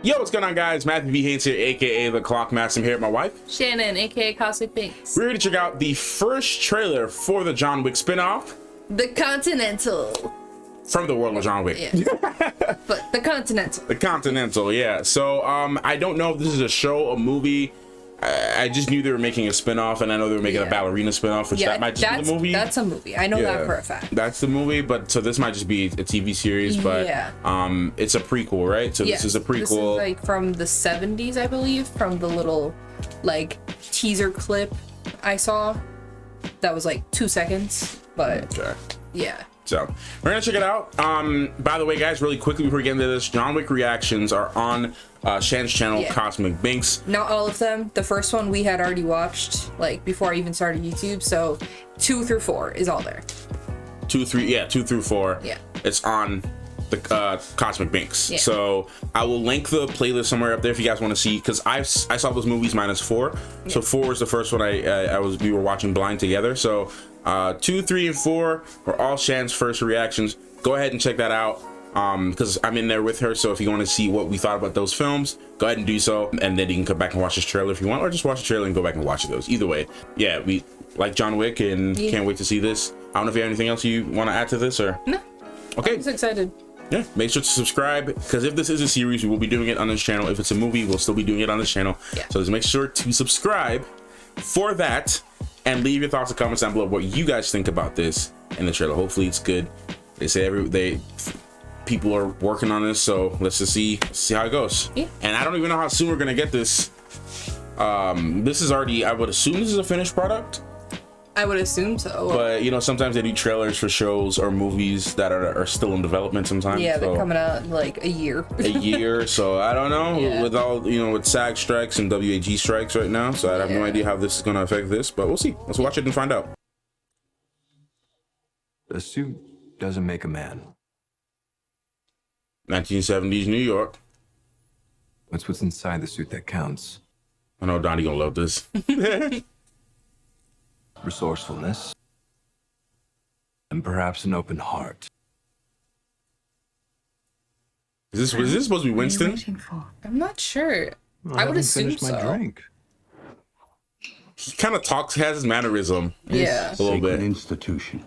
Yo, what's going on, guys? Matthew V. Haynes here, aka the Clock Master. I'm here with my wife, Shannon, aka Cosmic Binks. We're here to check out the first trailer for the John Wick spinoff, The Continental. from the world of John Wick. Yeah. But the Continental. The Continental, yeah. So, I don't know if this is a show, a movie. I just knew they were making a spinoff, and I know they were making a ballerina spinoff, which that might just be the movie. That's a movie. I know that for a fact. That's the movie, but so this might just be a TV series, but it's a prequel, right? So this is a prequel. This is like from the 70s, I believe, from the little like teaser clip I saw. That was like 2 seconds, but yeah. So we're gonna check it out. By the way, guys, really quickly before we get into this, John Wick reactions are on Shan's channel, Cosmic Binks. Not all of them. The first one we had already watched, like before I even started YouTube. So 2 through 4 is all there. 2 through 4. Yeah. It's on the Cosmic Binks. Yeah. So I will link the playlist somewhere up there if you guys want to see, because I saw those movies minus 4. Yeah. So 4 is the first one we were watching blind together. So 2, 3, and 4 were all Shan's first reactions. Go ahead and check that out, because I'm in there with her. So if you want to see what we thought about those films, go ahead and do so, and then you can come back and watch this trailer if you want, or just watch the trailer and go back and watch those. Either way, yeah, we like John Wick and can't wait to see this. I don't know if you have anything else you want to add to this, or no. Okay, I'm just excited. Yeah, make sure to subscribe, because if this is a series, we will be doing it on this channel. If it's a movie, we'll still be doing it on this channel. So just make sure to subscribe for that, and leave your thoughts and comments down below what you guys think about this in the trailer. Hopefully it's good. They say people are working on this, so let's just see how it goes. And I don't even know how soon we're gonna get this. This is already, I would assume this is a finished product. I would assume so. But you know, sometimes they do trailers for shows or movies that are still in development sometimes. Yeah, they're coming out in like a year. A year, so I don't know. With all, with SAG strikes and WAG strikes right now, so I have no idea how this is going to affect this, but we'll see. Let's watch it and find out. A suit doesn't make a man. 1970s New York. It's what's inside the suit that counts. I know Donnie gonna love this. Resourcefulness, and perhaps an open heart. Was this supposed to be Winston? I'm not sure. I would assume so. My drink. He kind of talks, has his mannerism. Yeah. A little bit. Institution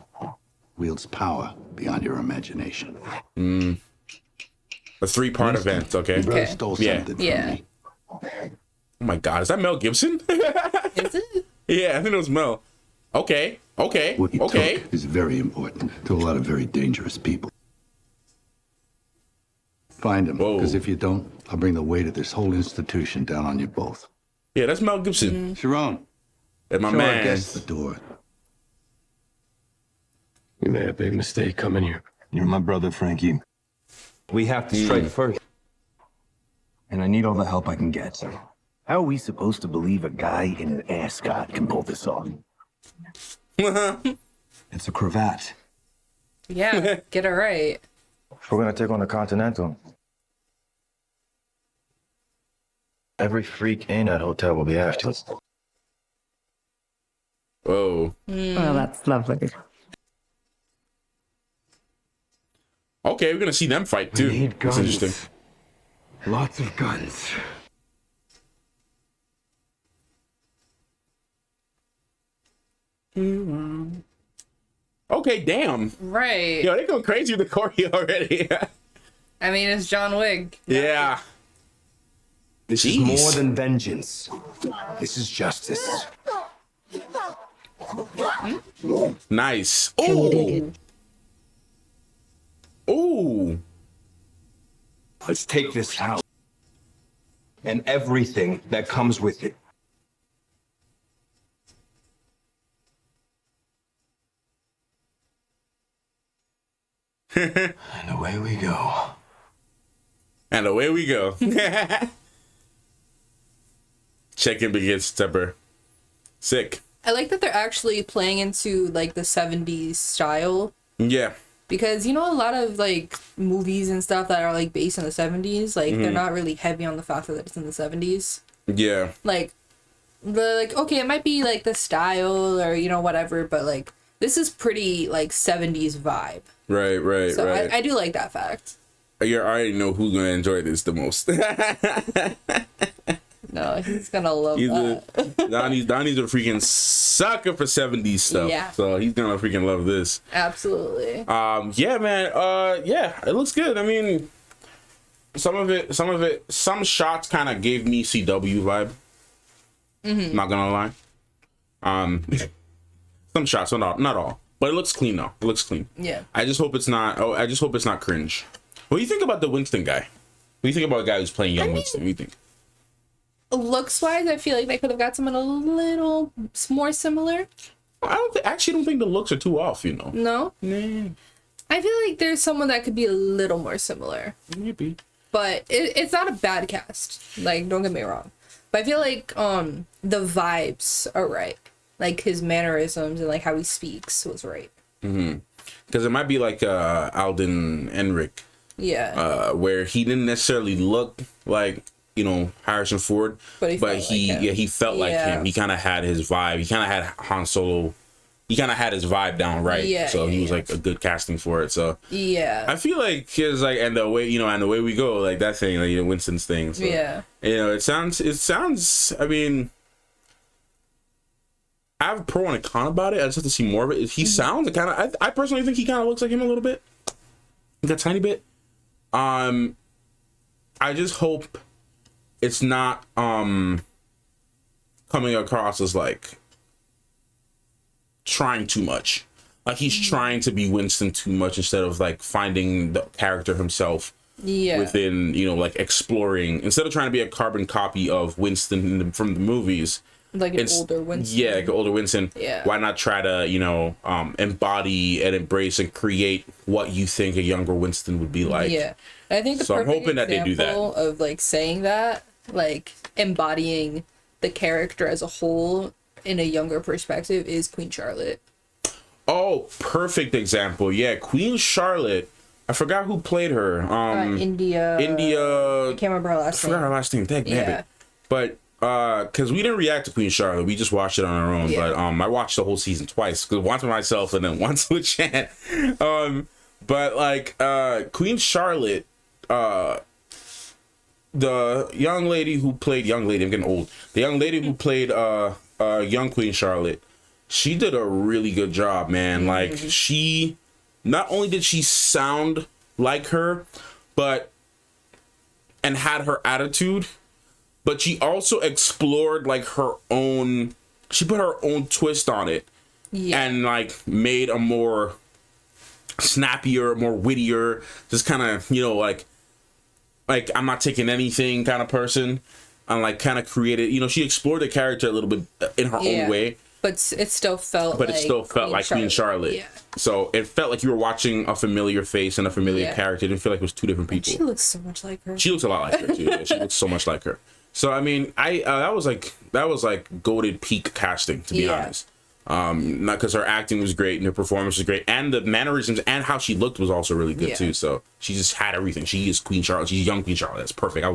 wields power beyond your imagination. A 3-part event, okay? Your brother stole something from me. Oh my God, is that Mel Gibson? Is it? Yeah, I think it was Mel. Okay. What he took is very important to a lot of very dangerous people. Find him, because if you don't, I'll bring the weight of this whole institution down on you both. Yeah, that's Mel Gibson. Sharon, and my show man. our guests the door. We made a big mistake coming here. You're my brother, Frankie. We have to strike first. And I need all the help I can get. How are we supposed to believe a guy in an ascot can pull this off? It's a cravat. Yeah, get it right. If we're gonna take on the Continental, every freak in that hotel will be after us. Whoa. Well, that's lovely. Okay, we're gonna see them fight too. We need That's guns. interesting. Lots of guns. Okay, damn. Right. Yo, they going crazy with the choreo already. I mean, it's John Wick. Yeah. This is more than vengeance. This is justice. Nice. Ooh. Ooh. Let's take this house and everything that comes with it. And away we go. And away we go. Check-in begins September. Sick. I like that they're actually playing into like the 70s style. Yeah. Because a lot of like movies and stuff that are like based in the 70s, like they're not really heavy on the fact that it's in the 70s. Yeah. Like okay, it might be like the style or whatever, but like this is pretty like 70s vibe. Right. So I do like that fact. You already know who's gonna enjoy this the most. No, he's gonna love that. Donnie's a freaking sucker for 70s stuff. Yeah. So he's gonna freaking love this. Absolutely. Yeah, man. Yeah, it looks good. I mean, some shots kind of gave me CW vibe. Not gonna lie. Some shots, not all, but it looks clean though. It looks clean. Yeah. I just hope it's not. Oh, I just hope it's not cringe. What do you think about the Winston guy? What do you think about a guy who's playing young Winston? What do you think? Looks wise, I feel like they could have got someone a little more similar. I actually don't think the looks are too off. You know. No. Nah, I feel like there's someone that could be a little more similar, maybe. but it's not a bad cast. Like, don't get me wrong, but I feel like the vibes are right. Like his mannerisms and like how he speaks was right. Because it might be like Alden Ehrenreich. Yeah. Where he didn't necessarily look like, you know, Harrison Ford, but he felt like him. He kind of had his vibe. He kind of had Han Solo. He kind of had his vibe down right. So he was like a good casting for it. So I feel like his like and the way we go like that thing, like, you know, Winston's thing. So, you know, it sounds. I mean, I have a pro and a con about it. I just have to see more of it. He sounds kind of. I personally think he kind of looks like him a little bit, like a tiny bit. I just hope it's not coming across as like trying too much. Like he's trying to be Winston too much instead of like finding the character himself within, you know, like exploring, instead of trying to be a carbon copy of Winston from the movies. Like an older Winston. Yeah, like an older Winston. Yeah. Why not try to, you know, embody and embrace and create what you think a younger Winston would be like? Yeah. I think so I'm hoping that they do that. Of like saying that, like embodying the character as a whole in a younger perspective is Queen Charlotte. Oh, perfect example. Yeah, Queen Charlotte. I forgot who played her. India. I can't remember her last name. I forgot her last name. Damn it. But because we didn't react to Queen Charlotte, we just watched it on our own. But I watched the whole season twice, because once with myself and then once with Chan. But like Queen Charlotte, the young lady who played I'm getting old. The young lady who played young Queen Charlotte, she did a really good job, man. Like she, not only did she sound like her, but and had her attitude, but she also explored like her own, she put her own twist on it and like made a more snappier, more wittier, just kind of, you know, like I'm not taking anything kind of person, and like kind of created, you know, she explored the character a little bit in her own way. But it still felt like Queen Charlotte. Yeah. So it felt like you were watching a familiar face and a familiar character. It didn't feel like it was two different people. And she looks so much like her. She looks a lot like her too. Yeah, she looks so much like her. So I mean, that was like goated peak casting, to be honest. Not because her acting was great and her performance was great, and the mannerisms and how she looked was also really good too. So she just had everything. She is Queen Charlotte. She's young Queen Charlotte. That's perfect. I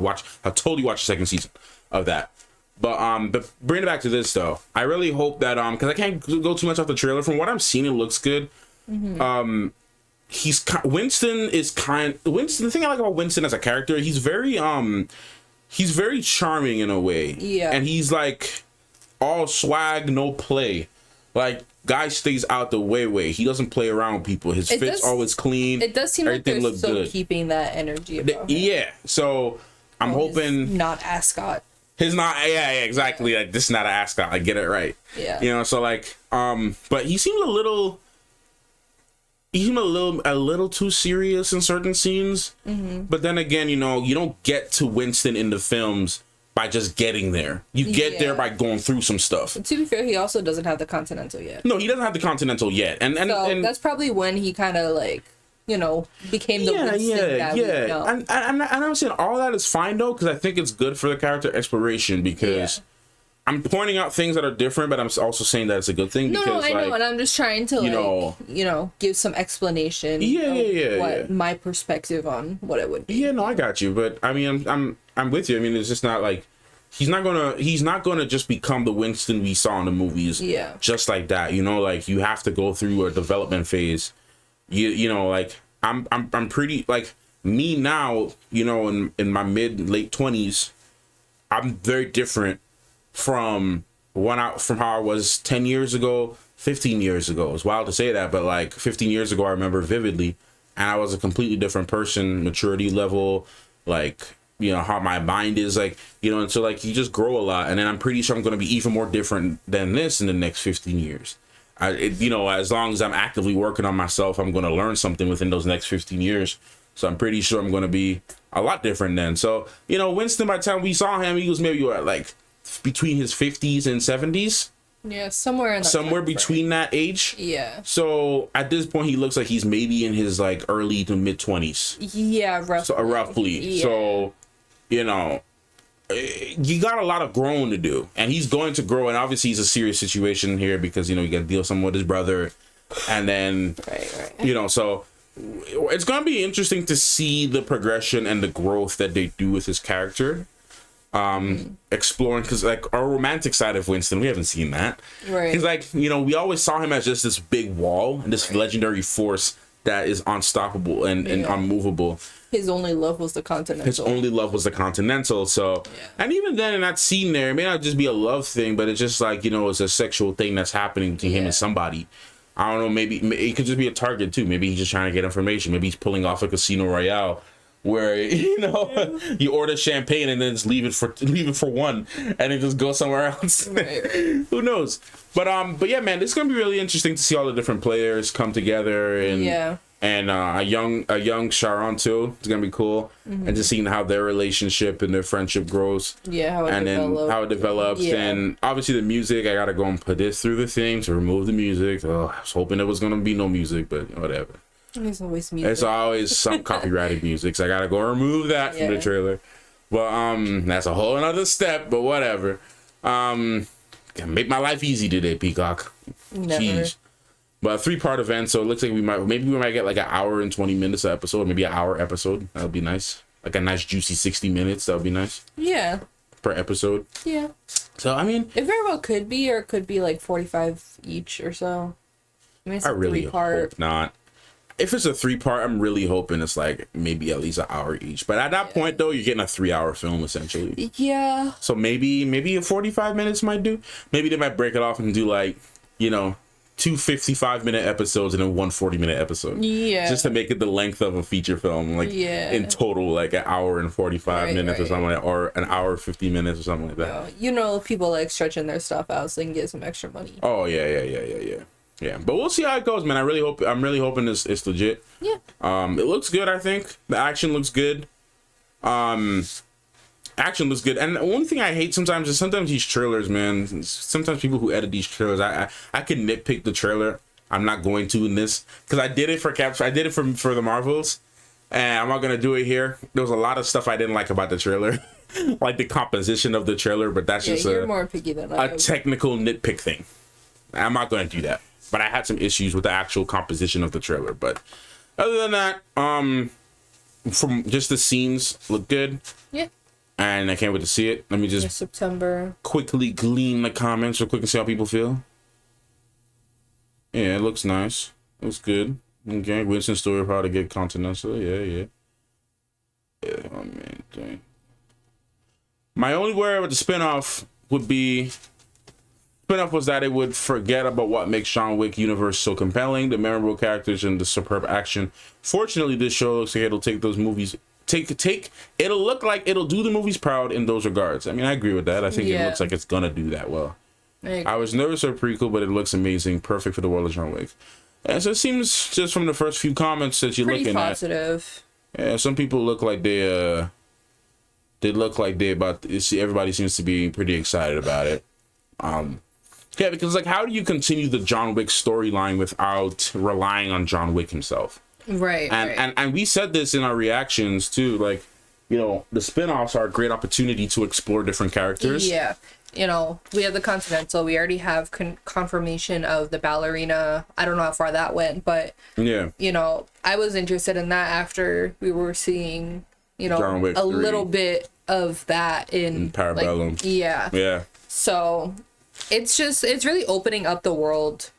totally watched the second season of that. But bring it back to this though. I really hope that because I can't go too much off the trailer. From what I'm seeing, it looks good. Winston is Winston. The thing I like about Winston as a character, he's very charming in a way. Yeah. And he's like all swag, no play. Like guy stays out the way. He doesn't play around with people. His fit's always clean. It does seem like they're still keeping that energy about him. Yeah. So I'm hoping not Ascot. His not, yeah, exactly. Like this is not an ascot. I get it right. Yeah. You know, so like, but he seemed a little too serious in certain scenes. But then again, you know, you don't get to Winston in the films by just getting there. You get there by going through some stuff. But to be fair, he also doesn't have the Continental yet. No, he doesn't have the Continental yet, and that's probably when he kind of like, you know, became the Winston that we know. And I'm saying all that is fine though, because I think it's good for the character exploration, because I'm pointing out things that are different, but I'm also saying that it's a good thing. No, because, I know, and I'm just trying to give some explanation. What my perspective on what it would be. Yeah, no, I got you, but I mean, I'm with you. I mean, it's just not like he's not gonna just become the Winston we saw in the movies. Yeah, just like that. You know, like you have to go through a development phase. You know, like I'm pretty like me now, you know, in my late 20s, I'm very different from from how I was 10 years ago, 15 years ago. It's wild to say that, but like 15 years ago, I remember vividly, and I was a completely different person, maturity level, like, you know, how my mind is, like, you know, and so like you just grow a lot, and then I'm pretty sure I'm going to be even more different than this in the next 15 years. You know, as long as I'm actively working on myself, I'm going to learn something within those next 15 years. So I'm pretty sure I'm going to be a lot different then. So, you know, Winston, by the time we saw him, he was maybe what, like between his 50s and 70s. Yeah, somewhere between that age. Yeah. So at this point, he looks like he's maybe in his like early to mid 20s. Yeah, roughly. So, roughly. Yeah. So, you know, you got a lot of growing to do, and he's going to grow. And obviously, he's a serious situation here because, you know, you got to deal with someone with his brother, and then, right. You know, so it's going to be interesting to see the progression and the growth that they do with his character. Exploring, because like our romantic side of Winston, we haven't seen that. Right. He's like, you know, we always saw him as just this big wall and this legendary force that is unstoppable and unmovable. His only love was the Continental. So, and even then in that scene there, it may not just be a love thing, but it's just like, you know, it's a sexual thing that's happening to him and somebody. I don't know, maybe it could just be a target too. Maybe he's just trying to get information. Maybe he's pulling off a Casino Royale where, you know, you order champagne and then just leave it for one and then just go somewhere else. Right. Who knows? But yeah, man, it's gonna be really interesting to see all the different players come together and a young Sharon too. It's gonna be cool. And just seeing how their relationship and their friendship grows. Yeah, how it develops. Yeah. And obviously the music, I gotta go and put this through the thing to remove the music. Oh, I was hoping there was gonna be no music, but whatever. There's always music. It's always some copyrighted music, so I gotta go remove that from the trailer. But that's a whole another step, but whatever. Can make my life easy today, Peacock. Never. Jeez. But a 3-part event, so it looks like we might get like an hour and 20 minutes of episode, maybe an hour episode. That would be nice. Like a nice juicy 60 minutes. That would be nice. Yeah. Per episode. Yeah. So I mean, it very well could be, or it could be like 45 each or so. I mean, it's a really hope not. If it's a 3-part, I'm really hoping it's like maybe at least an hour each. But at that point, though, you're getting a 3-hour film essentially. Yeah. So maybe a 45 minutes might do. Maybe they might break it off and do like, you know, 2 55-minute episodes and then 1 40-minute episode. Yeah. Just to make it the length of a feature film, like in total, like an hour and 45 minutes or something like that, or an hour 50 minutes or something like that. You know, people like stretching their stuff out so they can get some extra money. Oh yeah, but we'll see how it goes, man. I'm really hoping it's legit. Yeah. It looks good. I think the action looks good. Action looks good. And the one thing I hate sometimes is these trailers, man. Sometimes people who edit these trailers, I can nitpick the trailer. I'm not going to in this because I did it for I did it for the Marvels, and I'm not gonna do it here. There was a lot of stuff I didn't like about the trailer, like the composition of the trailer. But that's just you're more picky than I am. A technical nitpick thing. I'm not gonna do that. But I had some issues with the actual composition of the trailer. But other than that, from just the scenes look good. Yeah. And I can't wait to see it. Let me just September. Quickly glean the comments real quick and see how people feel. Yeah, it looks nice. It looks good. Okay, Winston's story of how to get Continental. Yeah. Oh man, dang. My only worry with the spinoff would be was that it would forget about what makes John Wick universe so compelling, the memorable characters and the superb action. Fortunately, this show looks like it'll take those movies it'll look like it'll do the movies proud in those regards. I mean, I agree with that. I think it looks like it's gonna do that well. I was nervous for a prequel, but it looks amazing, perfect for the world of John Wick. And so it seems just from the first few comments that you're looking positive. Yeah, some people look like they look like everybody seems to be pretty excited about it. Yeah, because like, how do you continue the John Wick storyline without relying on John Wick himself? Right. And we said this in our reactions too. Like, you know, the spinoffs are a great opportunity to explore different characters. Yeah. You know, we have the Continental. We already have confirmation of the ballerina. I don't know how far that went, but yeah, you know, I was interested in that after we were seeing, you know, a 3. Little bit of that in Parabellum. Like, yeah. So it's really opening up the world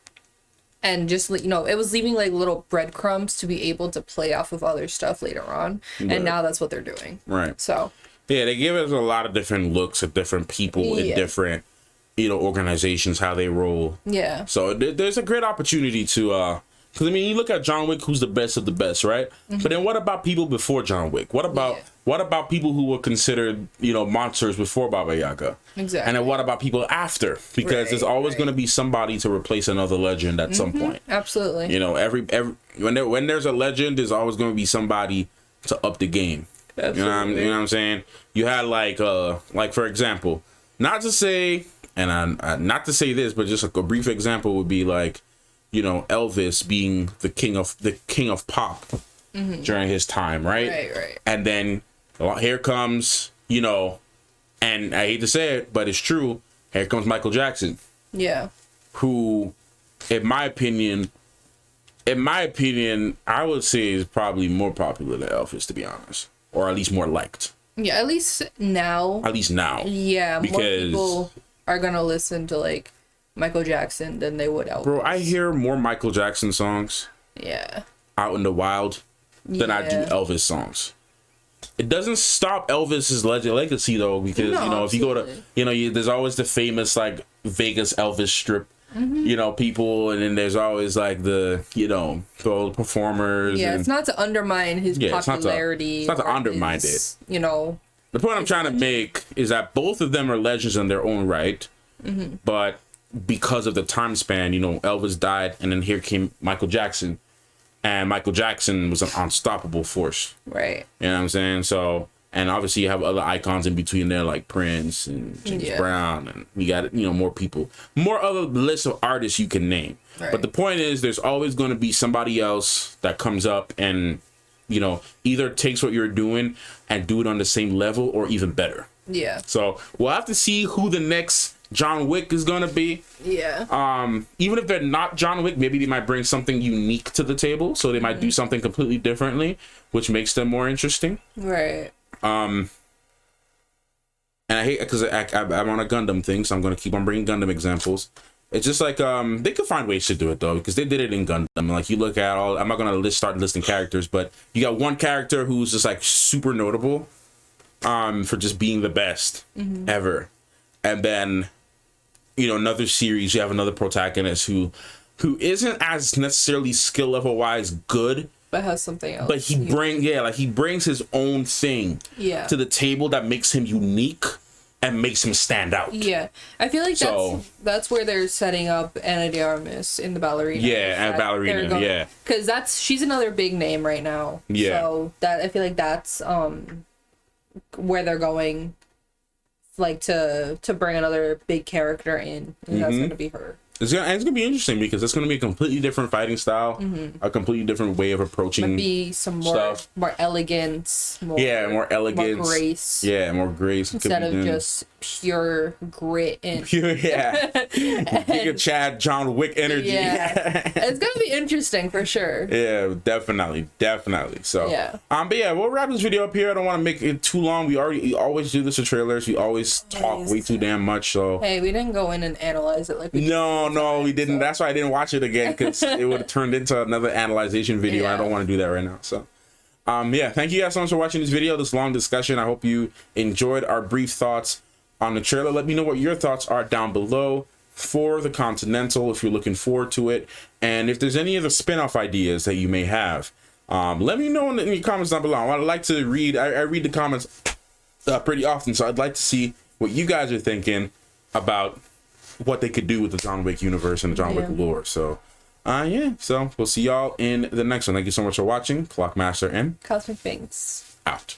and just, you know, it was leaving like little breadcrumbs to be able to play off of other stuff later on. Right. And now that's what they're doing. Right. So yeah, they give us a lot of different looks at different people in different, you know, organizations, how they roll. Yeah. So there's a great opportunity to because I mean, you look at John Wick, who's the best of the best, right? But then what about people before John Wick? What about people who were considered, you know, monsters before Baba Yaga? Exactly. And then what about people after? Because there's always going to be somebody to replace another legend at some point. Absolutely. You know, every when there's a legend, there's always going to be somebody to up the game. Absolutely. You know what I'm saying? You had like for example, not to say, and not to say this, but just like a brief example would be like, you know, Elvis being the king of pop during his time, right? Right. And then here comes, you know, and I hate to say it, but it's true. Here comes Michael Jackson. Yeah. Who, in my opinion, I would say is probably more popular than Elvis, to be honest, or at least more liked. Yeah, at least now. Yeah, because more people are gonna listen to like Michael Jackson than they would Elvis. Bro, I hear more Michael Jackson songs out in the wild than I do Elvis songs. It doesn't stop Elvis's legacy though, because you know, if you go to, you know, there's always the famous like Vegas Elvis strip, you know, people, and then there's always like the, you know, the performers. Yeah, it's not to undermine his popularity. It's not to undermine it. You know, the point I'm trying to make is that both of them are legends in their own right, but because of the time span, you know, Elvis died, and then here came Michael Jackson, and Michael Jackson was an unstoppable force. Right. You know what I'm saying? So, and obviously you have other icons in between there like Prince and James Brown, and you got, you know, more people, more other lists of artists you can name. Right. But the point is, there's always going to be somebody else that comes up and, you know, either takes what you're doing and do it on the same level or even better. Yeah. So we'll have to see who the next John Wick is gonna be. Yeah. Even if they're not John Wick, maybe they might bring something unique to the table. So they might do something completely differently, which makes them more interesting. Right. And I hate, because I'm on a Gundam thing, so I'm gonna keep on bringing Gundam examples. It's just like they could find ways to do it though, because they did it in Gundam. Like you look at all, I'm not gonna start listing characters, but you got one character who's just like super notable, for just being the best ever, and then, you know, another series, you have another protagonist who isn't as necessarily skill level wise good, but has something else. But he brings his own thing to the table that makes him unique and makes him stand out. Yeah, I feel like that's where they're setting up Ana de Armas in the ballerina. Yeah, and ballerina. Because she's another big name right now. Yeah, so that I feel like that's where they're going. Like to bring another big character in, and that's gonna be her. It's gonna be interesting because it's gonna be a completely different fighting style, a completely different way of approaching. Might be some more elegance. More elegance, more grace. Yeah, more grace instead of just pure grit and bigger Chad John Wick energy. Yeah, it's gonna be interesting for sure. Yeah, definitely. So but yeah, we'll wrap this video up here. I don't want to make it too long. We always do this with trailers. We always talk way too damn much. So hey, we didn't go in and analyze it like we No, we didn't. So. That's why I didn't watch it again, because it would have turned into another analyzation video. I don't want to do that right now. So, thank you guys so much for watching this video, this long discussion. I hope you enjoyed our brief thoughts on the trailer. Let me know what your thoughts are down below for the Continental, if you're looking forward to it. And if there's any other spin-off ideas that you may have, let me know in the comments down below. I'd like to read, I read the comments pretty often, so I'd like to see what you guys are thinking about what they could do with the John Wick universe and the John Wick lore. So so we'll see y'all in the next one. Thank you so much for watching. Clockmaster and Cosmic Things out.